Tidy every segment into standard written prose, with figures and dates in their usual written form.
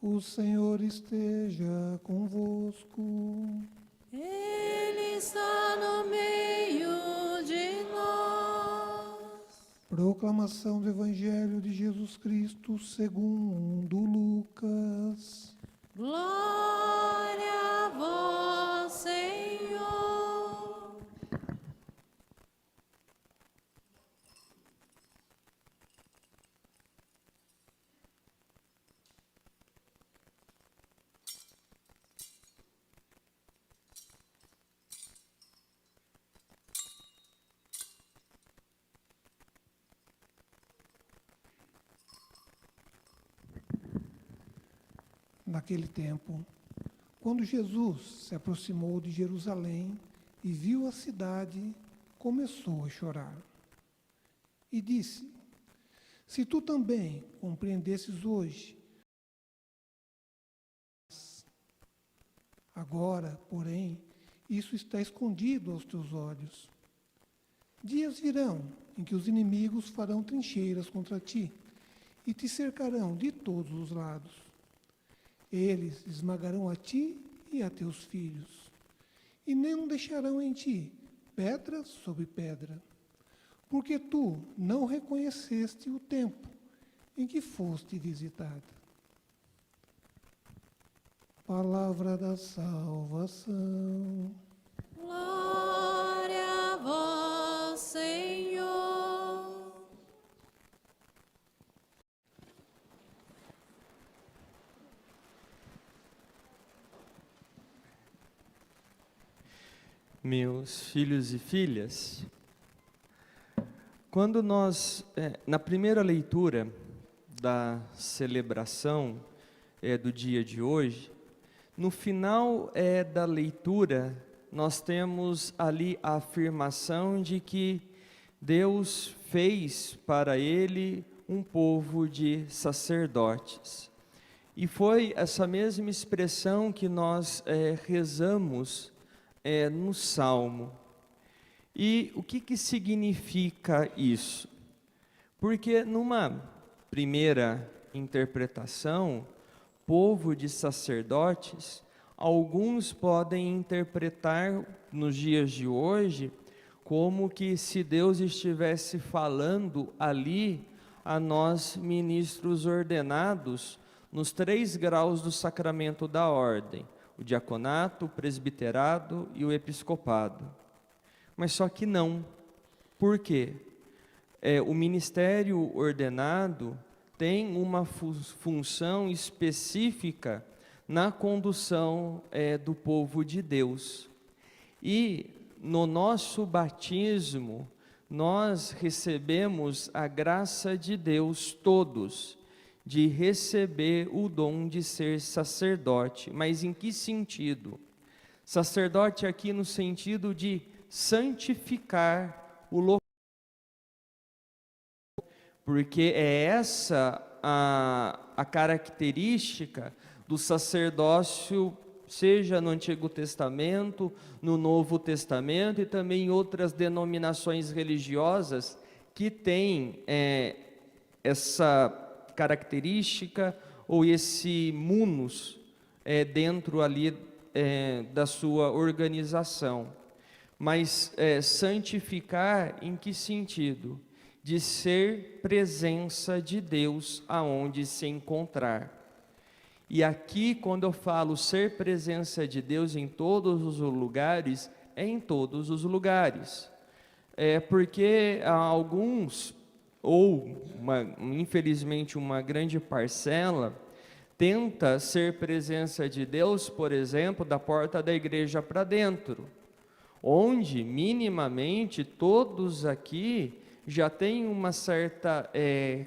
O Senhor esteja convosco. Ele está no meio de nós. Proclamação do Evangelho de Jesus Cristo segundo Lucas. Glória a vós, Senhor. Naquele tempo, quando Jesus se aproximou de Jerusalém e viu a cidade, começou a chorar. E disse: Se tu também compreendesses hoje. Agora, porém, isso está escondido aos teus olhos. Dias virão em que os inimigos farão trincheiras contra ti e te cercarão de todos os lados. Eles esmagarão a ti e a teus filhos, e não deixarão em ti pedra sobre pedra, porque tu não reconheceste o tempo em que foste visitada. Palavra da salvação. Glória a vós, Senhor. Meus filhos e filhas, quando nós, na primeira leitura da celebração do dia de hoje, no final da leitura, nós temos ali a afirmação de que Deus fez para ele um povo de sacerdotes. E foi essa mesma expressão que nós rezamos no Salmo. E o que significa isso? Porque numa primeira interpretação, povo de sacerdotes, alguns podem interpretar nos dias de hoje como que se Deus estivesse falando ali a nós ministros ordenados nos 3 graus do sacramento da ordem: o diaconato, o presbiterado e o episcopado. Mas só que não. Por quê? O ministério ordenado tem uma função específica na condução do povo de Deus. E no nosso batismo, nós recebemos a graça de Deus todos, de receber o dom de ser sacerdote. Mas em que sentido? Sacerdote aqui no sentido de santificar o local, porque é essa a característica do sacerdócio, seja no Antigo Testamento, no Novo Testamento e também em outras denominações religiosas que têm essa característica ou esse munus dentro ali da sua organização. Mas santificar em que sentido? De ser presença de Deus aonde se encontrar. E aqui, quando eu falo ser presença de Deus em todos os lugares, é em todos os lugares. Porque alguns, ou infelizmente uma grande parcela, tenta ser presença de Deus, por exemplo, da porta da igreja para dentro, onde minimamente todos aqui já têm uma certa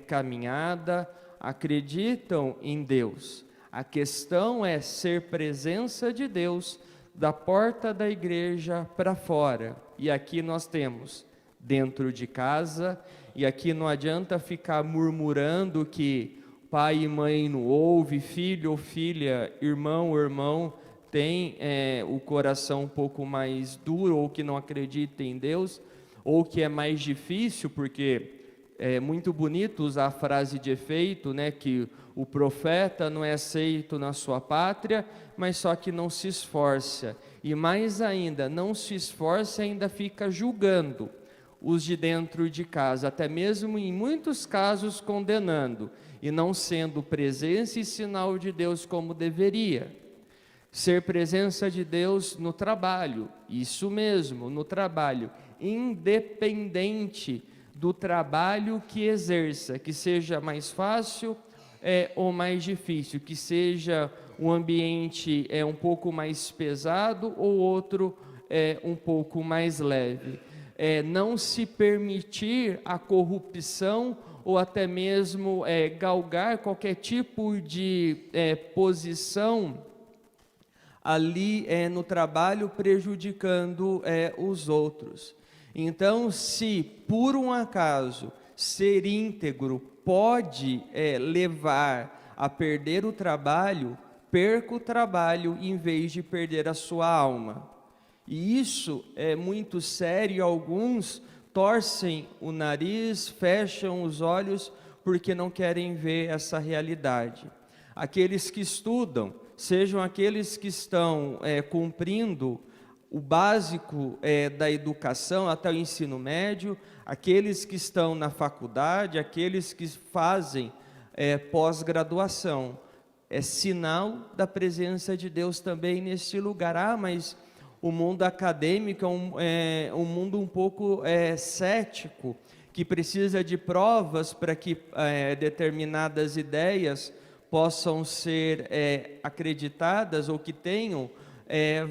caminhada, acreditam em Deus. A questão é ser presença de Deus da porta da igreja para fora. E aqui nós temos dentro de casa, e aqui não adianta ficar murmurando que pai e mãe não ouve, filho ou filha, irmão ou irmão tem o coração um pouco mais duro, ou que não acredita em Deus, ou que é mais difícil, porque é muito bonito usar a frase de efeito, né, que o profeta não é aceito na sua pátria, mas só que não se esforça. E mais ainda, não se esforça e ainda fica julgando os de dentro de casa, até mesmo em muitos casos condenando, e não sendo presença e sinal de Deus como deveria. Ser presença de Deus no trabalho, isso mesmo, no trabalho, independente do trabalho que exerça, que seja mais fácil ou mais difícil, que seja um ambiente um pouco mais pesado ou outro um pouco mais leve. Não se permitir a corrupção ou até mesmo galgar qualquer tipo de posição ali no trabalho, prejudicando os outros. Então, se por um acaso ser íntegro pode levar a perder o trabalho, perca o trabalho em vez de perder a sua alma. E isso é muito sério, e alguns torcem o nariz, fecham os olhos, porque não querem ver essa realidade. Aqueles que estudam, sejam aqueles que estão cumprindo o básico da educação até o ensino médio, aqueles que estão na faculdade, aqueles que fazem pós-graduação. É sinal da presença de Deus também neste lugar. Mas o mundo acadêmico é um mundo um pouco cético, que precisa de provas para que determinadas ideias possam ser acreditadas ou que tenham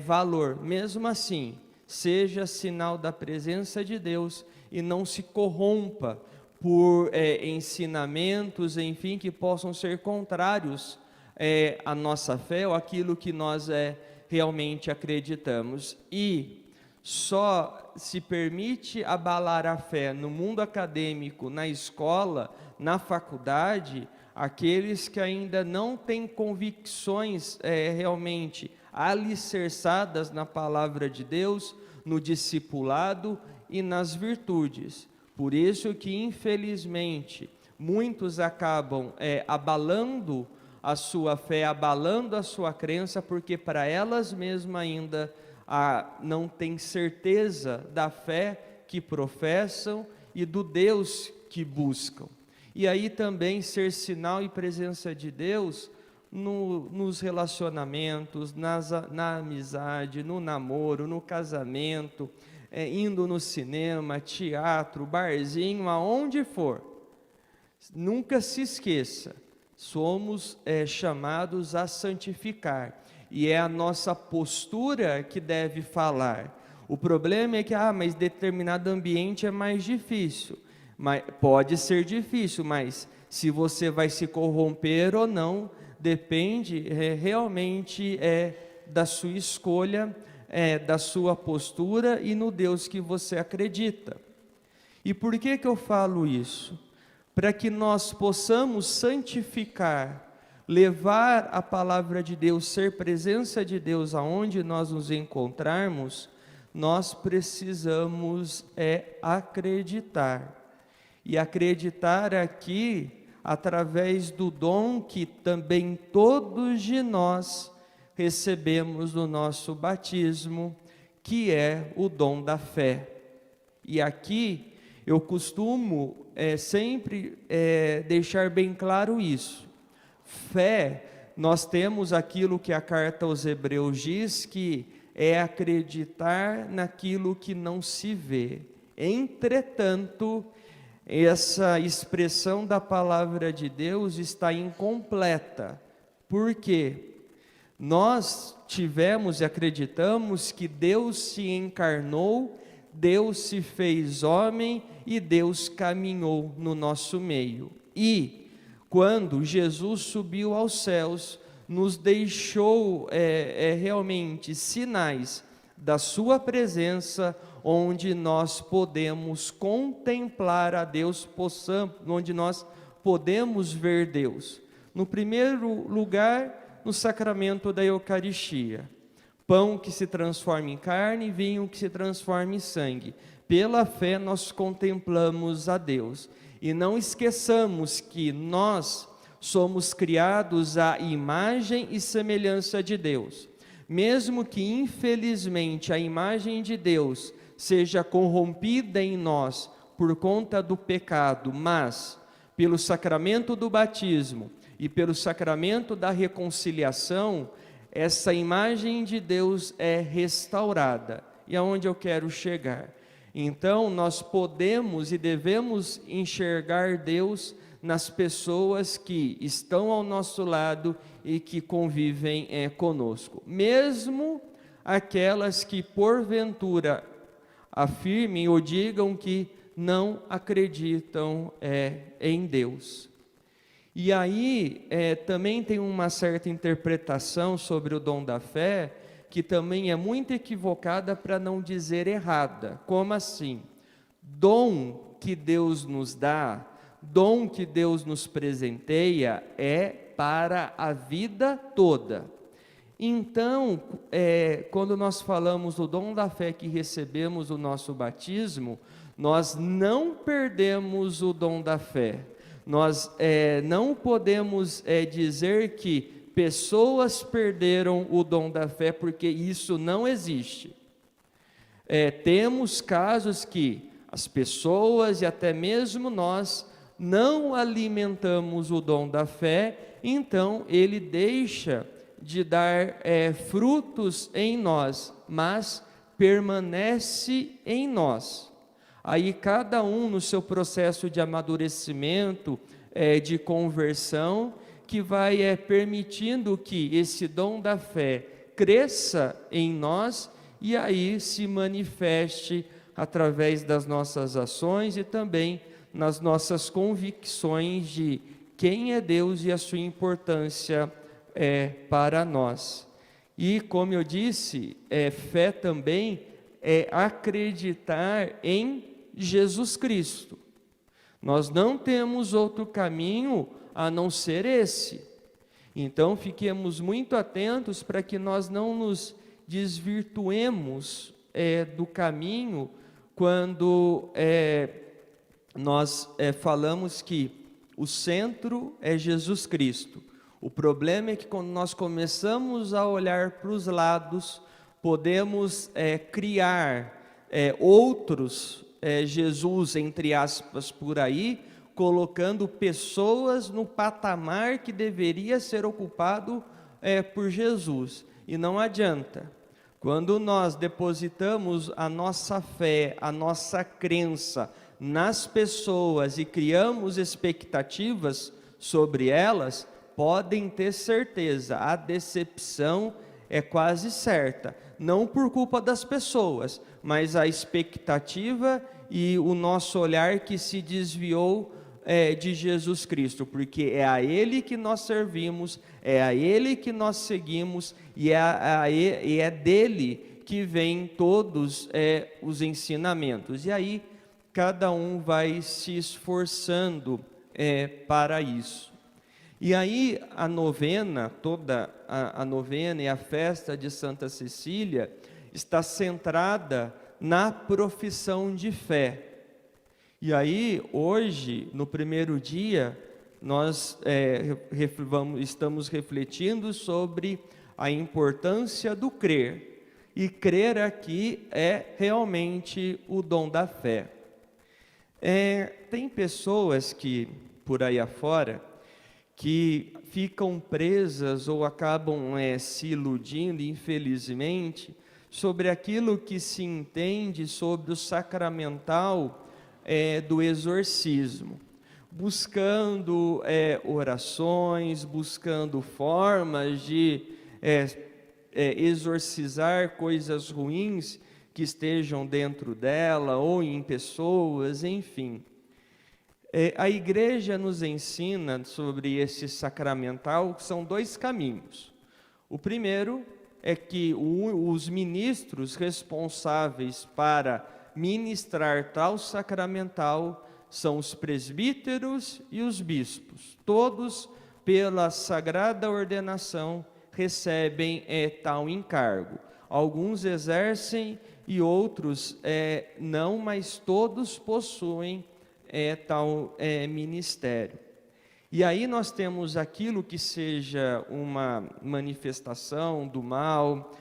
valor. Mesmo assim, seja sinal da presença de Deus e não se corrompa por ensinamentos, enfim, que possam ser contrários à nossa fé ou aquilo que nós realmente acreditamos. E só se permite abalar a fé no mundo acadêmico, na escola, na faculdade, aqueles que ainda não têm convicções realmente alicerçadas na palavra de Deus, no discipulado e nas virtudes. Por isso que, infelizmente, muitos acabam abalando a sua fé, abalando a sua crença, porque para elas mesmas ainda não têm certeza da fé que professam e do Deus que buscam. E aí também ser sinal e presença de Deus nos relacionamentos, na amizade, no namoro, no casamento, indo no cinema, teatro, barzinho, aonde for. Nunca se esqueça, somos chamados a santificar, e é a nossa postura que deve falar. O problema é que, mas determinado ambiente é mais difícil. Mas pode ser difícil, mas se você vai se corromper ou não, depende realmente da sua escolha, da sua postura e no Deus que você acredita. E por que eu falo isso? Para que nós possamos santificar, levar a palavra de Deus, ser presença de Deus aonde nós nos encontrarmos, nós precisamos acreditar. E acreditar aqui através do dom que também todos de nós recebemos no nosso batismo, que é o dom da fé. E aqui eu costumo sempre deixar bem claro isso. Fé, nós temos aquilo que a carta aos Hebreus diz, que é acreditar naquilo que não se vê. Entretanto, essa expressão da palavra de Deus está incompleta. Por quê? Nós tivemos e acreditamos que Deus se encarnou, Deus se fez homem e Deus caminhou no nosso meio. E quando Jesus subiu aos céus, nos deixou realmente sinais da sua presença, onde nós podemos contemplar a Deus, onde nós podemos ver Deus. No primeiro lugar, no sacramento da Eucaristia. Pão que se transforma em carne, vinho que se transforma em sangue. Pela fé nós contemplamos a Deus. E não esqueçamos que nós somos criados à imagem e semelhança de Deus. Mesmo que, infelizmente, a imagem de Deus seja corrompida em nós por conta do pecado, mas pelo sacramento do batismo e pelo sacramento da reconciliação, essa imagem de Deus é restaurada. E aonde eu quero chegar? Então, nós podemos e devemos enxergar Deus nas pessoas que estão ao nosso lado e que convivem conosco, mesmo aquelas que porventura afirmem ou digam que não acreditam em Deus. E aí também tem uma certa interpretação sobre o dom da fé, que também é muito equivocada, para não dizer errada. Como assim? Dom que Deus nos dá, dom que Deus nos presenteia, é para a vida toda. Então, quando nós falamos do dom da fé que recebemos o nosso batismo, nós não perdemos o dom da fé. Nós não podemos dizer que pessoas perderam o dom da fé, porque isso não existe. Temos casos que as pessoas e até mesmo nós não alimentamos o dom da fé, então ele deixa de dar frutos em nós, mas permanece em nós. Aí cada um no seu processo de amadurecimento, de conversão, que vai permitindo que esse dom da fé cresça em nós e aí se manifeste através das nossas ações e também nas nossas convicções de quem é Deus e a sua importância para nós. E como eu disse, fé também é acreditar em Jesus Cristo. Nós não temos outro caminho a não ser esse. Então fiquemos muito atentos para que nós não nos desvirtuemos do caminho quando nós falamos que o centro é Jesus Cristo. O problema é que quando nós começamos a olhar para os lados, podemos criar outros Jesus, entre aspas, por aí, colocando pessoas no patamar que deveria ser ocupado por Jesus. E não adianta. Quando nós depositamos a nossa fé, a nossa crença nas pessoas e criamos expectativas sobre elas, podem ter certeza, a decepção é quase certa. Não por culpa das pessoas, mas a expectativa e o nosso olhar que se desviou de Jesus Cristo, porque é a Ele que nós servimos, é a Ele que nós seguimos e é dele que vêm todos os ensinamentos. E aí cada um vai se esforçando para isso. E aí a novena, toda a novena e a festa de Santa Cecília está centrada na profissão de fé. E aí, hoje, no primeiro dia, nós estamos refletindo sobre a importância do crer. E crer aqui é realmente o dom da fé. Tem pessoas que, por aí afora, que ficam presas ou acabam se iludindo, infelizmente, sobre aquilo que se entende sobre o sacramental do exorcismo, buscando orações, buscando formas de exorcizar coisas ruins que estejam dentro dela ou em pessoas, enfim. A igreja nos ensina sobre esse sacramental, que são dois caminhos. O primeiro é que os ministros responsáveis para ministrar tal sacramental são os presbíteros e os bispos. Todos, pela sagrada ordenação, recebem tal encargo. Alguns exercem e outros não, mas todos possuem tal ministério. E aí nós temos aquilo que seja uma manifestação do mal,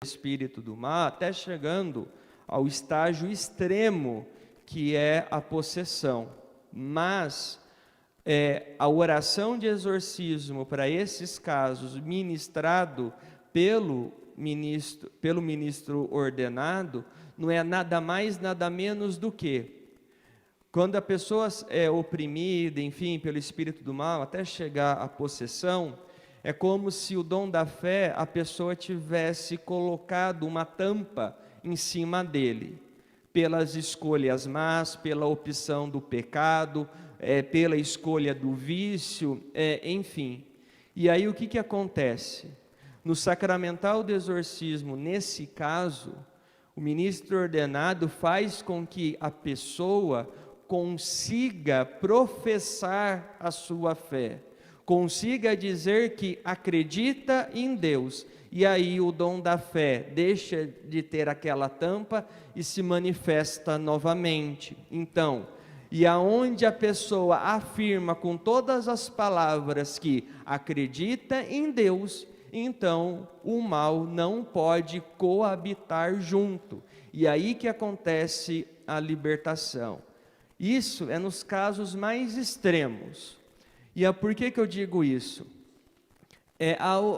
espírito do mal, até chegando ao estágio extremo, que é a possessão. Mas a oração de exorcismo para esses casos, ministrado pelo ministro ordenado, não é nada mais, nada menos do que quando a pessoa é oprimida, enfim, pelo espírito do mal, até chegar à possessão, é como se o dom da fé, a pessoa tivesse colocado uma tampa em cima dele, pelas escolhas más, pela opção do pecado, pela escolha do vício, enfim. E aí o que acontece? No sacramental do exorcismo, nesse caso, o ministro ordenado faz com que a pessoa consiga professar a sua fé, consiga dizer que acredita em Deus, e aí o dom da fé deixa de ter aquela tampa e se manifesta novamente. Então, e aonde a pessoa afirma com todas as palavras que acredita em Deus, então o mal não pode coabitar junto. E aí que acontece a libertação. Isso é nos casos mais extremos. E por que eu digo isso?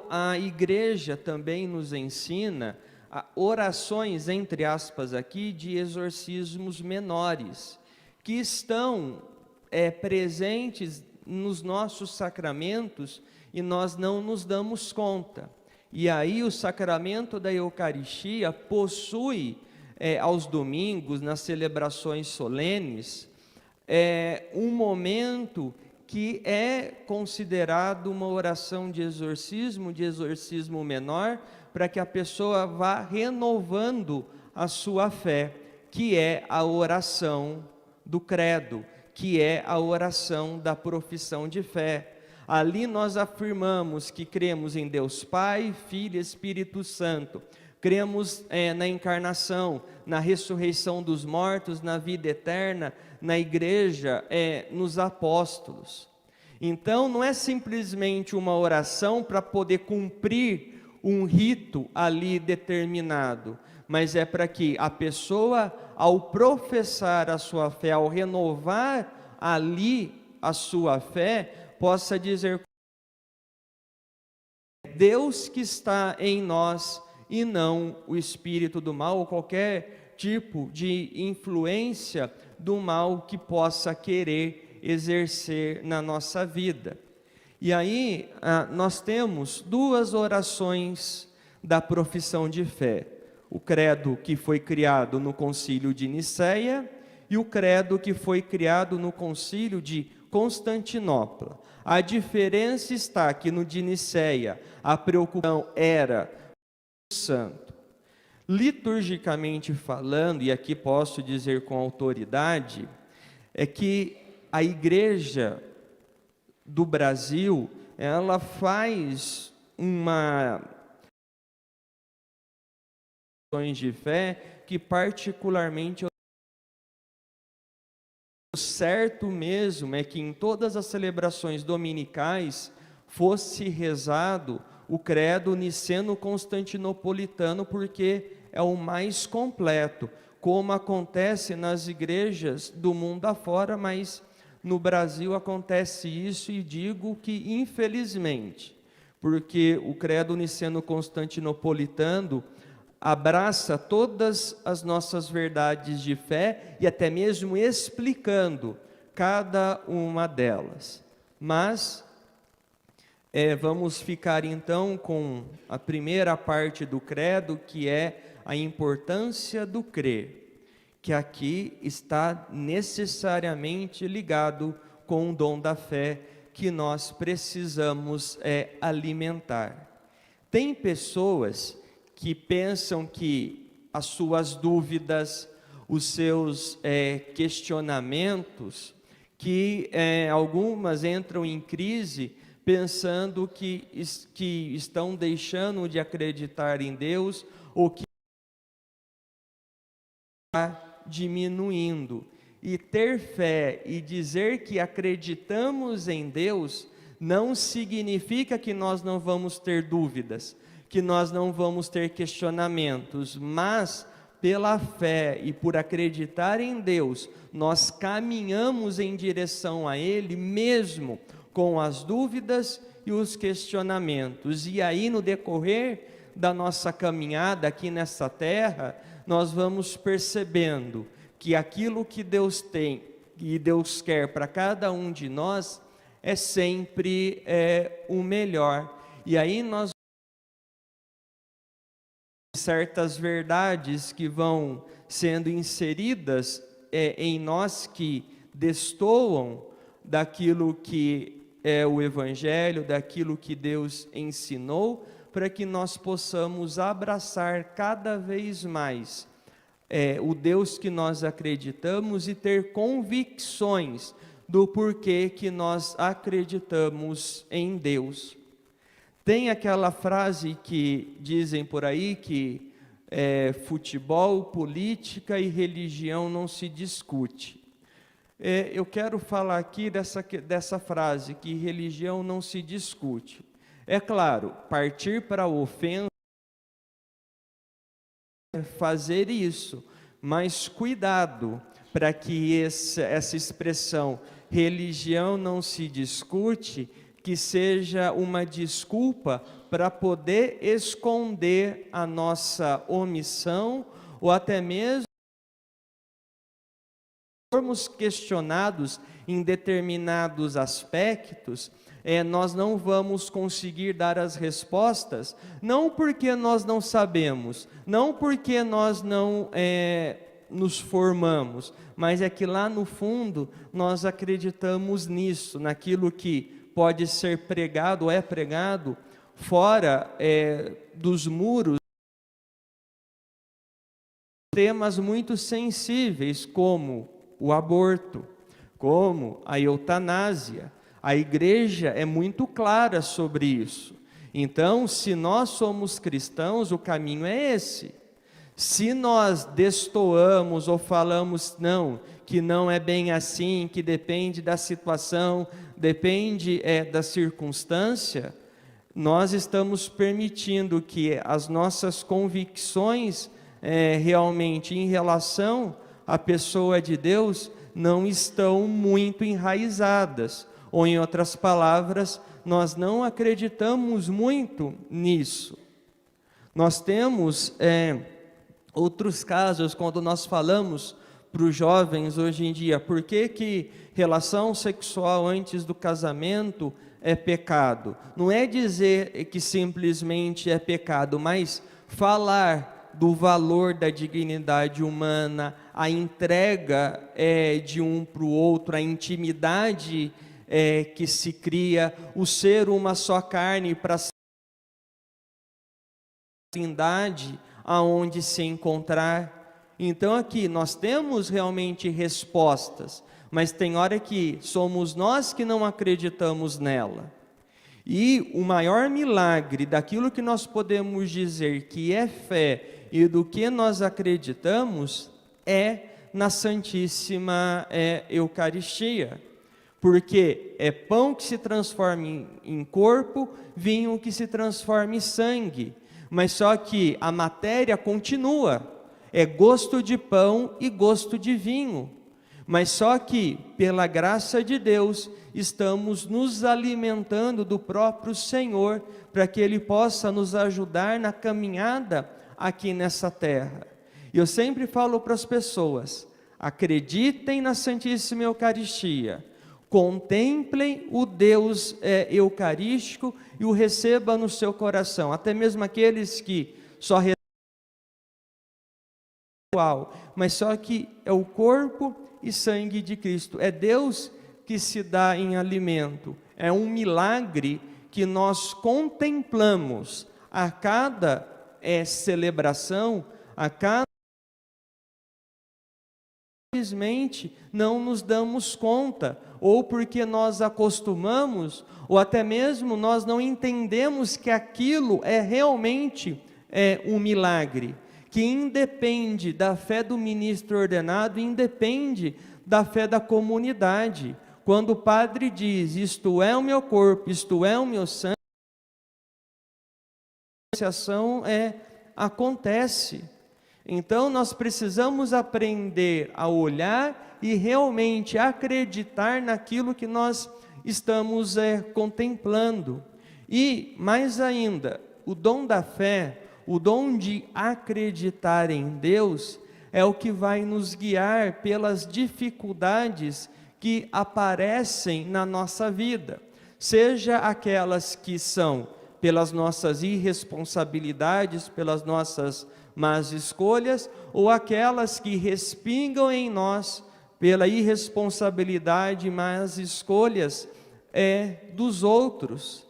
A igreja também nos ensina orações, entre aspas aqui, de exorcismos menores, que estão presentes nos nossos sacramentos e nós não nos damos conta. E aí o sacramento da Eucaristia possui, aos domingos, nas celebrações solenes, um momento que é considerado uma oração de exorcismo menor, para que a pessoa vá renovando a sua fé, que é a oração do credo, que é a oração da profissão de fé. Ali nós afirmamos que cremos em Deus Pai, Filho e Espírito Santo. Cremos na encarnação, na ressurreição dos mortos, na vida eterna, na igreja, nos apóstolos. Então não é simplesmente uma oração para poder cumprir um rito ali determinado, mas é para que a pessoa, ao professar a sua fé, ao renovar ali a sua fé, possa dizer: Deus que está em nós, e não o espírito do mal ou qualquer tipo de influência do mal que possa querer exercer na nossa vida. E aí nós temos duas orações da profissão de fé: o credo que foi criado no Concílio de Nicéia e o credo que foi criado no Concílio de Constantinopla. A diferença está que no de Nicéia a preocupação era santo. Liturgicamente falando, e aqui posso dizer com autoridade, é que a igreja do Brasil, ela faz uma de fé que particularmente o certo mesmo é que em todas as celebrações dominicais fosse rezado o credo niceno-constantinopolitano, porque é o mais completo, como acontece nas igrejas do mundo afora, mas no Brasil acontece isso, e digo que infelizmente, porque o credo niceno-constantinopolitano abraça todas as nossas verdades de fé e até mesmo explicando cada uma delas. Mas vamos ficar então com a primeira parte do credo, que é a importância do crer, que aqui está necessariamente ligado com o dom da fé que nós precisamos alimentar. Tem pessoas que pensam que as suas dúvidas, os seus questionamentos, que algumas entram em crise pensando que estão deixando de acreditar em Deus, ou que diminuindo. E ter fé e dizer que acreditamos em Deus não significa que nós não vamos ter dúvidas, que nós não vamos ter questionamentos, mas pela fé e por acreditar em Deus, nós caminhamos em direção a Ele, mesmo com as dúvidas e os questionamentos. E aí, no decorrer da nossa caminhada aqui nessa terra, nós vamos percebendo que aquilo que Deus tem e Deus quer para cada um de nós é sempre o melhor. E aí nós certas verdades que vão sendo inseridas em nós, que destoam daquilo que é o Evangelho, daquilo que Deus ensinou, para que nós possamos abraçar cada vez mais o Deus que nós acreditamos e ter convicções do porquê que nós acreditamos em Deus. Tem aquela frase que dizem por aí que futebol, política e religião não se discute. Eu quero falar aqui dessa frase, que religião não se discute. É claro, partir para a ofensa, fazer isso, mas cuidado para que essa expressão religião não se discute, que seja uma desculpa para poder esconder a nossa omissão, ou até mesmo formos questionados em determinados aspectos, nós não vamos conseguir dar as respostas, não porque nós não sabemos, não porque nós não nos formamos, mas é que lá no fundo nós acreditamos nisso, naquilo que pode ser pregado ou é pregado fora dos muros, temas muito sensíveis como o aborto, como a eutanásia. A igreja é muito clara sobre isso. Então, se nós somos cristãos, o caminho é esse. Se nós destoamos ou falamos não, que não é bem assim, que depende da situação, depende da circunstância, nós estamos permitindo que as nossas convicções realmente em relação à pessoa de Deus não estão muito enraizadas. Ou, em outras palavras, nós não acreditamos muito nisso. Nós temos outros casos, quando nós falamos para os jovens hoje em dia, por que relação sexual antes do casamento é pecado? Não é dizer que simplesmente é pecado, mas falar do valor da dignidade humana, a entrega de um para o outro, a intimidade que se cria, o ser uma só carne para a trindade aonde se encontrar. Então aqui nós temos realmente respostas, mas tem hora que somos nós que não acreditamos nela. E o maior milagre daquilo que nós podemos dizer que é fé e do que nós acreditamos é na Santíssima Eucaristia. Porque é pão que se transforma em corpo, vinho que se transforma em sangue. Mas só que a matéria continua, é gosto de pão e gosto de vinho. Mas só que, pela graça de Deus, estamos nos alimentando do próprio Senhor, para que Ele possa nos ajudar na caminhada aqui nessa terra. E eu sempre falo para as pessoas, acreditem na Santíssima Eucaristia, contemplem o Deus eucarístico e o receba no seu coração, até mesmo aqueles que só recebem mas só que é o corpo e sangue de Cristo, é Deus que se dá em alimento, é um milagre que nós contemplamos a cada celebração, a cada simplesmente não nos damos conta, ou porque nós acostumamos, ou até mesmo nós não entendemos que aquilo é realmente um milagre, que independe da fé do ministro ordenado, independe da fé da comunidade. Quando o padre diz, isto é o meu corpo, isto é o meu sangue, a associação acontece. Então nós precisamos aprender a olhar e realmente acreditar naquilo que nós estamos contemplando. E, mais ainda, o dom da fé, o dom de acreditar em Deus, é o que vai nos guiar pelas dificuldades que aparecem na nossa vida, seja aquelas que são pelas nossas irresponsabilidades, pelas nossas más escolhas, ou aquelas que respingam em nós pela irresponsabilidade e más escolhas dos outros.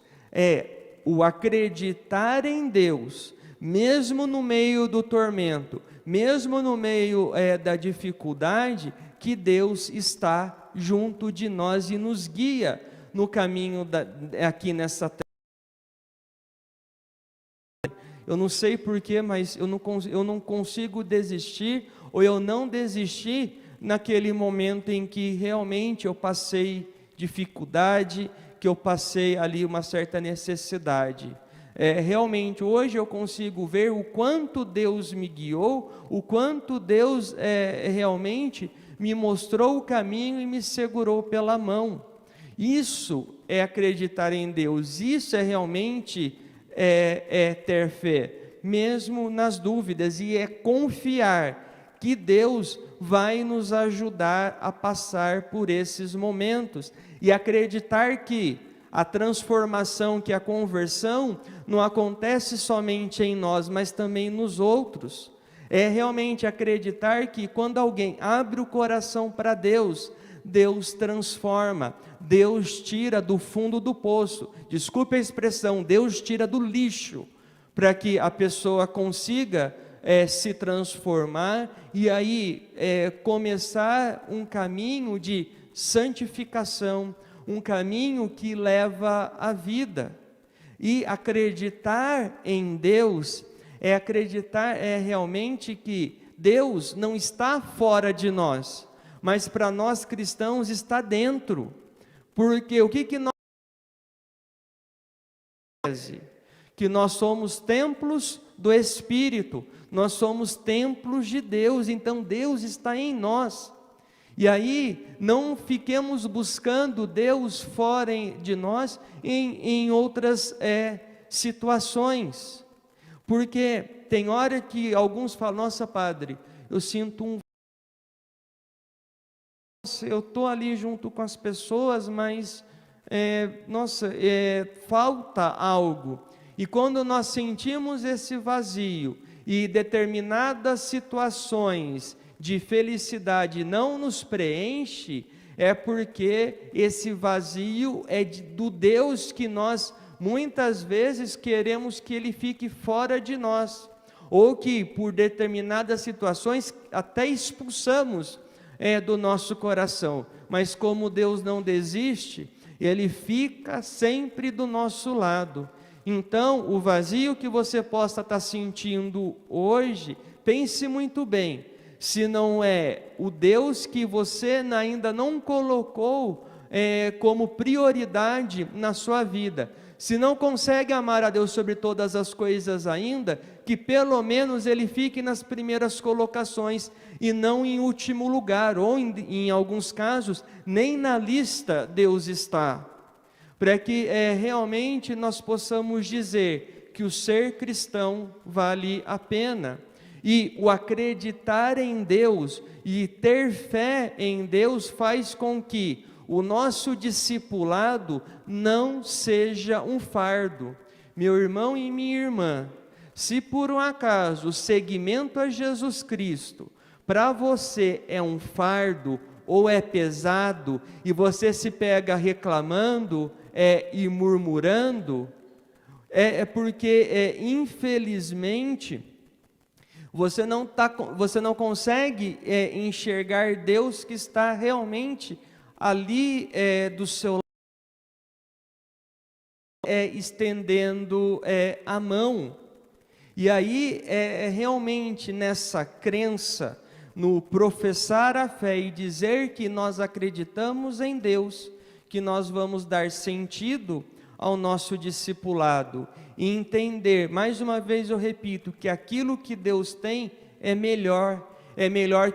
O acreditar em Deus, mesmo no meio do tormento, mesmo no meio da dificuldade, que Deus está junto de nós e nos guia no caminho aqui nessa terra. Eu não sei porquê, mas eu não consigo desistir, ou eu não desisti naquele momento em que realmente eu passei dificuldade, que eu passei ali uma certa necessidade. Realmente, hoje eu consigo ver o quanto Deus me guiou, o quanto Deus realmente me mostrou o caminho e me segurou pela mão. Isso é acreditar em Deus, isso é realmente ter fé, mesmo nas dúvidas, e é confiar que Deus vai nos ajudar a passar por esses momentos, e acreditar que a transformação, que a conversão, não acontece somente em nós, mas também nos outros. É realmente acreditar que quando alguém abre o coração para Deus, Deus transforma, Deus tira do fundo do poço, desculpe a expressão, Deus tira do lixo, para que a pessoa consiga se transformar e aí começar um caminho de santificação, um caminho que leva à vida. E acreditar em Deus é acreditar realmente que Deus não está fora de nós, mas para nós cristãos está dentro. Porque o que nós que nós somos templos do Espírito, nós somos templos de Deus, então Deus está em nós. E aí, não fiquemos buscando Deus fora de nós em outras situações. Porque tem hora que alguns falam, nossa padre, eu sinto eu estou ali junto com as pessoas, mas, falta algo. E quando nós sentimos esse vazio, e determinadas situações de felicidade não nos preenche, é porque esse vazio é do Deus que nós muitas vezes queremos que Ele fique fora de nós, ou que por determinadas situações até expulsamos do nosso coração, mas como Deus não desiste, Ele fica sempre do nosso lado. Então, o vazio que você possa estar sentindo hoje, pense muito bem, se não é o Deus que você ainda não colocou como prioridade na sua vida. Se não consegue amar a Deus sobre todas as coisas ainda, que pelo menos Ele fique nas primeiras colocações e não em último lugar, ou em alguns casos, nem na lista Deus está. Para que realmente nós possamos dizer que o ser cristão vale a pena. E o acreditar em Deus e ter fé em Deus faz com que o nosso discipulado não seja um fardo. Meu irmão e minha irmã, se por um acaso o seguimento a Jesus Cristo para você é um fardo ou é pesado e você se pega reclamando e murmurando, porque infelizmente você não consegue enxergar Deus que está realmente ali do seu lado, estendendo a mão. E aí é realmente nessa crença, no professar a fé e dizer que nós acreditamos em Deus, que nós vamos dar sentido ao nosso discipulado e entender, mais uma vez eu repito, que aquilo que Deus tem é melhor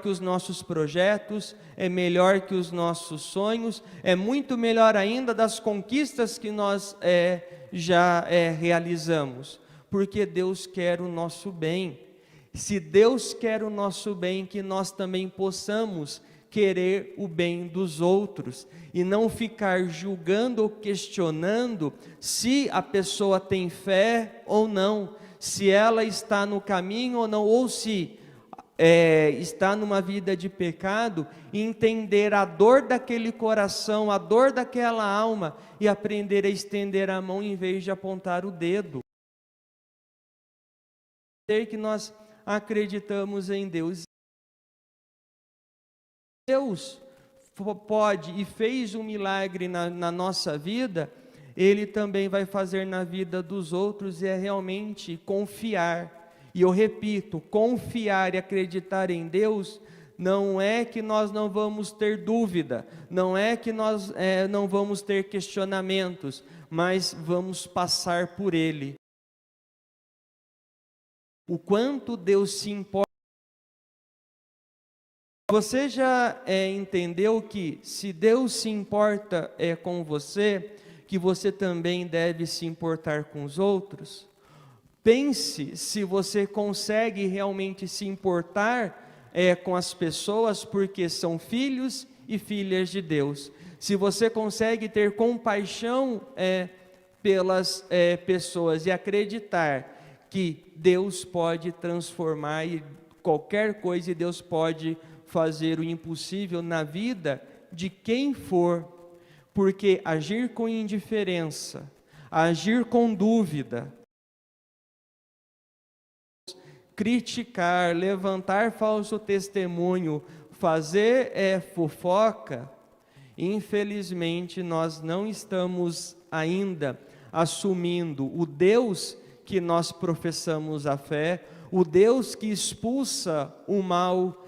que os nossos projetos, é melhor que os nossos sonhos, é muito melhor ainda das conquistas que nós já realizamos, porque Deus quer o nosso bem. Se Deus quer o nosso bem, que nós também possamos querer o bem dos outros e não ficar julgando ou questionando se a pessoa tem fé ou não, se ela está no caminho ou não, ou se está numa vida de pecado, e entender a dor daquele coração, a dor daquela alma e aprender a estender a mão em vez de apontar o dedo. Que nós acreditamos em Deus. Deus pode e fez um milagre na nossa vida, Ele também vai fazer na vida dos outros, e é realmente confiar. E eu repito, confiar e acreditar em Deus não é que nós não vamos ter dúvida, não é que nós não vamos ter questionamentos, mas vamos passar por Ele. O quanto Deus se importa. Você já entendeu que se Deus se importa com você, que você também deve se importar com os outros? Pense se você consegue realmente se importar com as pessoas, porque são filhos e filhas de Deus. Se você consegue ter compaixão pelas pessoas e acreditar que Deus pode transformar qualquer coisa, e Deus pode fazer o impossível na vida de quem for, porque agir com indiferença, agir com dúvida, criticar, levantar falso testemunho, fazer fofoca, infelizmente nós não estamos ainda assumindo o Deus que nós professamos a fé, o Deus que expulsa o mal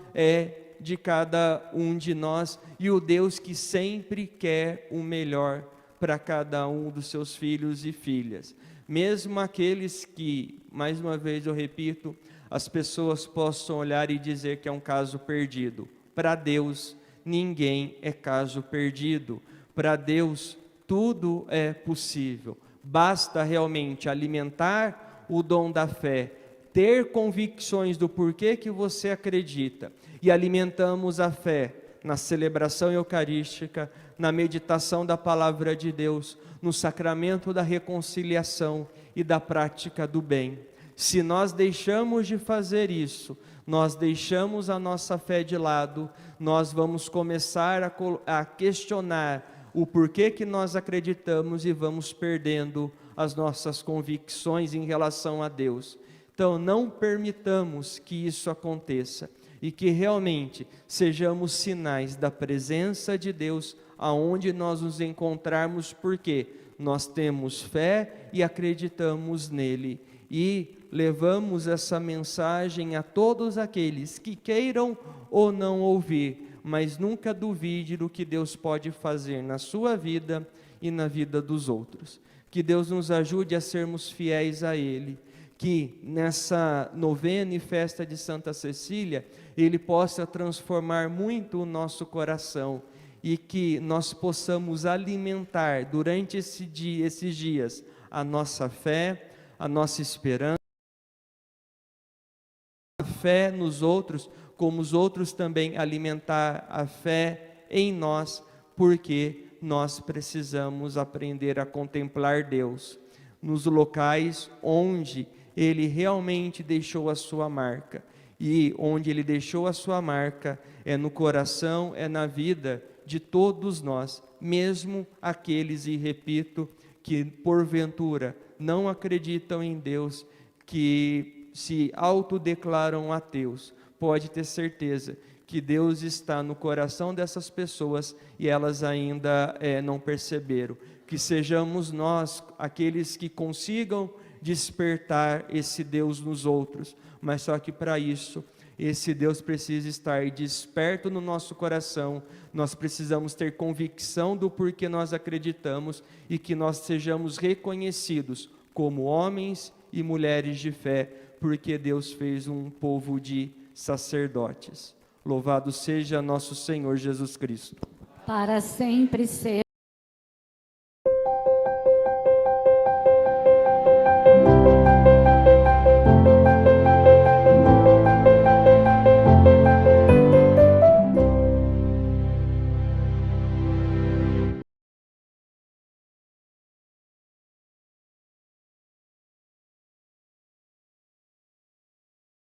de cada um de nós, e o Deus que sempre quer o melhor para cada um dos seus filhos e filhas. Mesmo aqueles que, mais uma vez eu repito, as pessoas possam olhar e dizer que é um caso perdido. Para Deus, ninguém é caso perdido. Para Deus, tudo é possível. Basta realmente alimentar o dom da fé, ter convicções do porquê que você acredita, e alimentamos a fé na celebração eucarística, na meditação da palavra de Deus, no sacramento da reconciliação e da prática do bem. Se nós deixamos de fazer isso, nós deixamos a nossa fé de lado, nós vamos começar a questionar o porquê que nós acreditamos e vamos perdendo as nossas convicções em relação a Deus. Então, não permitamos que isso aconteça e que realmente sejamos sinais da presença de Deus aonde nós nos encontrarmos, porque nós temos fé e acreditamos nele, e levamos essa mensagem a todos aqueles que queiram ou não ouvir, mas nunca duvide do que Deus pode fazer na sua vida e na vida dos outros. Que Deus nos ajude a sermos fiéis a Ele, que nessa novena e festa de Santa Cecília, Ele possa transformar muito o nosso coração, e que nós possamos alimentar durante esses dias a nossa fé, a nossa esperança, a fé nos outros, como os outros também alimentar a fé em nós, porque nós precisamos aprender a contemplar Deus nos locais onde Ele realmente deixou a sua marca, e onde Ele deixou a sua marca é no coração, é na vida de todos nós, mesmo aqueles, e repito, que porventura não acreditam em Deus, que se autodeclaram ateus. Pode ter certeza que Deus está no coração dessas pessoas e elas ainda não perceberam. Que sejamos nós aqueles que consigam despertar esse Deus nos outros, mas só que para isso, esse Deus precisa estar desperto no nosso coração, nós precisamos ter convicção do porquê nós acreditamos e que nós sejamos reconhecidos como homens e mulheres de fé, porque Deus fez um povo de sacerdotes. Louvado seja nosso Senhor Jesus Cristo. Para sempre seja